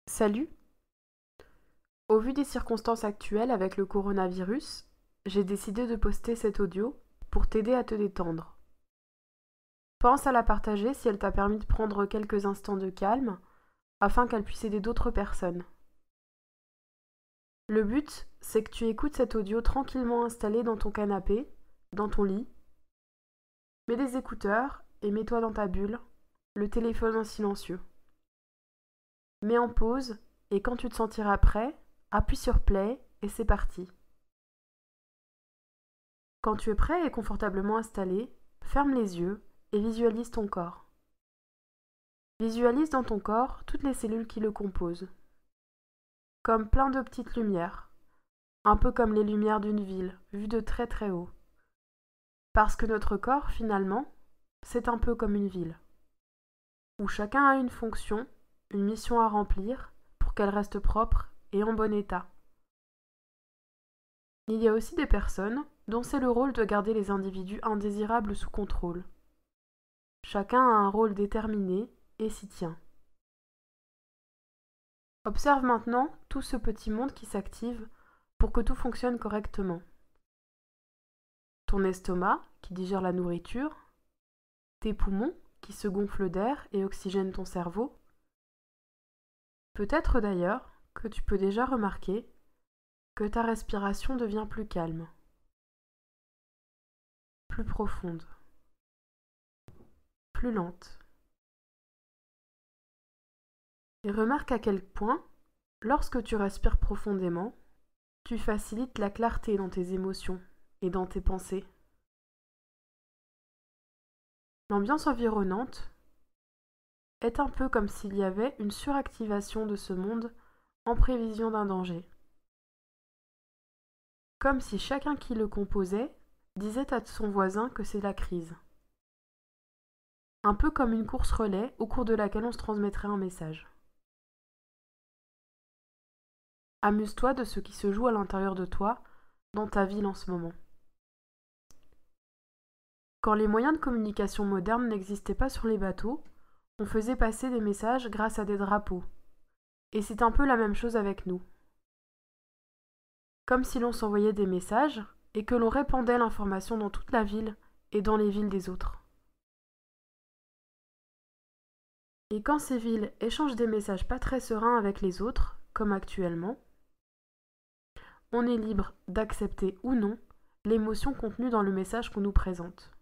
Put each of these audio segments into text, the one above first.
Salut! Au vu des circonstances actuelles avec le coronavirus, j'ai décidé de poster cet audio pour t'aider à te détendre. Pense à la partager si elle t'a permis de prendre quelques instants de calme afin qu'elle puisse aider d'autres personnes. Le but, c'est que tu écoutes cet audio tranquillement installé dans ton canapé, dans ton lit. Mets des écouteurs et mets-toi dans ta bulle, le téléphone en silencieux. Mets en pause et quand tu te sentiras prêt, appuie sur play et c'est parti. Quand tu es prêt et confortablement installé, ferme les yeux et visualise ton corps. Visualise dans ton corps toutes les cellules qui le composent, comme plein de petites lumières, un peu comme les lumières d'une ville, vues de très très haut. Parce que notre corps, finalement, c'est un peu comme une ville, où chacun a une fonction, une mission à remplir pour qu'elle reste propre et en bon état. Il y a aussi des personnes dont c'est le rôle de garder les individus indésirables sous contrôle. Chacun a un rôle déterminé et s'y tient. Observe maintenant tout ce petit monde qui s'active pour que tout fonctionne correctement. Ton estomac qui digère la nourriture, tes poumons qui se gonflent d'air et oxygènent ton cerveau. Peut-être d'ailleurs que tu peux déjà remarquer que ta respiration devient plus calme, plus profonde, plus lente. Et remarque à quel point, lorsque tu respires profondément, tu facilites la clarté dans tes émotions et dans tes pensées. L'ambiance environnante est un peu comme s'il y avait une suractivation de ce monde en prévision d'un danger. Comme si chacun qui le composait disait à son voisin que c'est la crise. Un peu comme une course relais au cours de laquelle on se transmettrait un message. Amuse-toi de ce qui se joue à l'intérieur de toi, dans ta ville en ce moment. Quand les moyens de communication modernes n'existaient pas sur les bateaux, on faisait passer des messages grâce à des drapeaux. Et c'est un peu la même chose avec nous. Comme si l'on s'envoyait des messages et que l'on répandait l'information dans toute la ville et dans les villes des autres. Et quand ces villes échangent des messages pas très sereins avec les autres, comme actuellement, on est libre d'accepter ou non l'émotion contenue dans le message qu'on nous présente.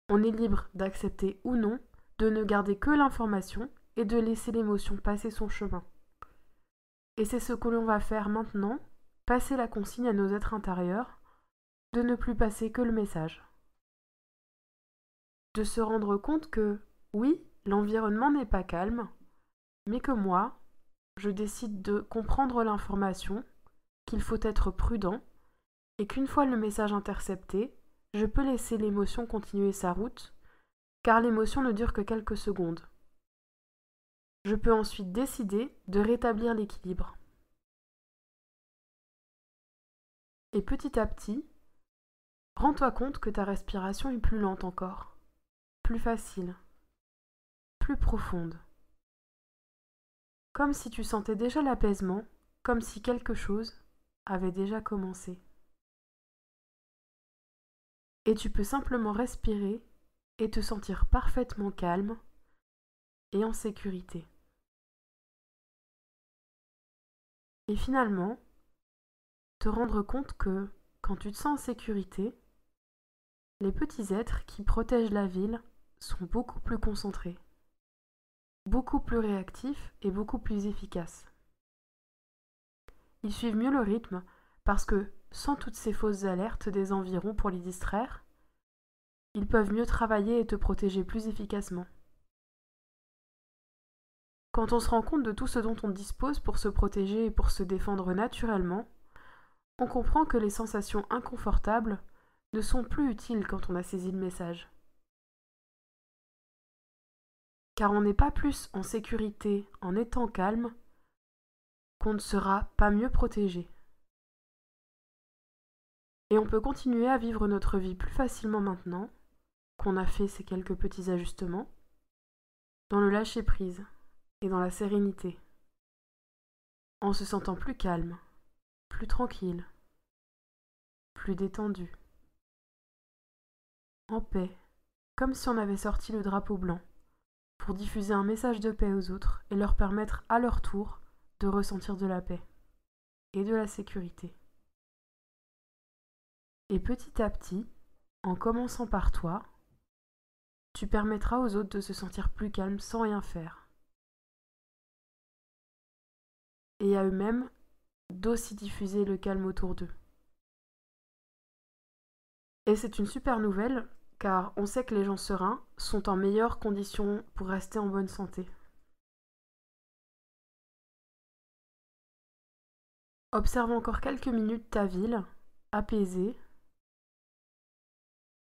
On est libre d'accepter ou non de ne garder que l'information et de laisser l'émotion passer son chemin. Et c'est ce que l'on va faire maintenant, passer la consigne à nos êtres intérieurs, de ne plus passer que le message. De se rendre compte que, oui, l'environnement n'est pas calme, mais que moi, je décide de comprendre l'information, qu'il faut être prudent, et qu'une fois le message intercepté, je peux laisser l'émotion continuer sa route, car l'émotion ne dure que quelques secondes. Je peux ensuite décider de rétablir l'équilibre. Et petit à petit, rends-toi compte que ta respiration est plus lente encore, plus facile, plus profonde. Comme si tu sentais déjà l'apaisement, comme si quelque chose avait déjà commencé. Et tu peux simplement respirer et te sentir parfaitement calme et en sécurité. Et finalement, te rendre compte que, quand tu te sens en sécurité, les petits êtres qui protègent la ville sont beaucoup plus concentrés, beaucoup plus réactifs et beaucoup plus efficaces. Ils suivent mieux le rythme parce que, sans toutes ces fausses alertes des environs pour les distraire, ils peuvent mieux travailler et te protéger plus efficacement. Quand on se rend compte de tout ce dont on dispose pour se protéger et pour se défendre naturellement, on comprend que les sensations inconfortables ne sont plus utiles quand on a saisi le message. Car on n'est pas plus en sécurité en étant calme qu'on ne sera pas mieux protégé. Et on peut continuer à vivre notre vie plus facilement maintenant qu'on a fait ces quelques petits ajustements, dans le lâcher-prise. et dans la sérénité, en se sentant plus calme, plus tranquille, plus détendu, en paix, comme si on avait sorti le drapeau blanc, pour diffuser un message de paix aux autres et leur permettre à leur tour de ressentir de la paix et de la sécurité. Et petit à petit, en commençant par toi, tu permettras aux autres de se sentir plus calmes sans rien faire. Et à eux-mêmes d'aussi diffuser le calme autour d'eux. Et c'est une super nouvelle, car on sait que les gens sereins sont en meilleures conditions pour rester en bonne santé. Observe encore quelques minutes ta ville, apaisée,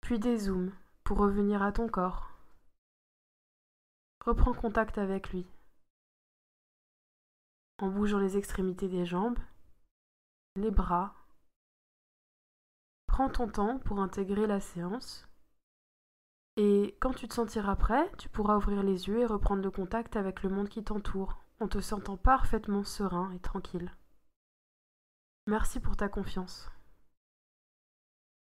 puis dézoome pour revenir à ton corps. Reprends contact avec lui, en bougeant les extrémités des jambes, les bras. Prends ton temps pour intégrer la séance. Et quand tu te sentiras prêt, tu pourras ouvrir les yeux et reprendre le contact avec le monde qui t'entoure, en te sentant parfaitement serein et tranquille. Merci pour ta confiance.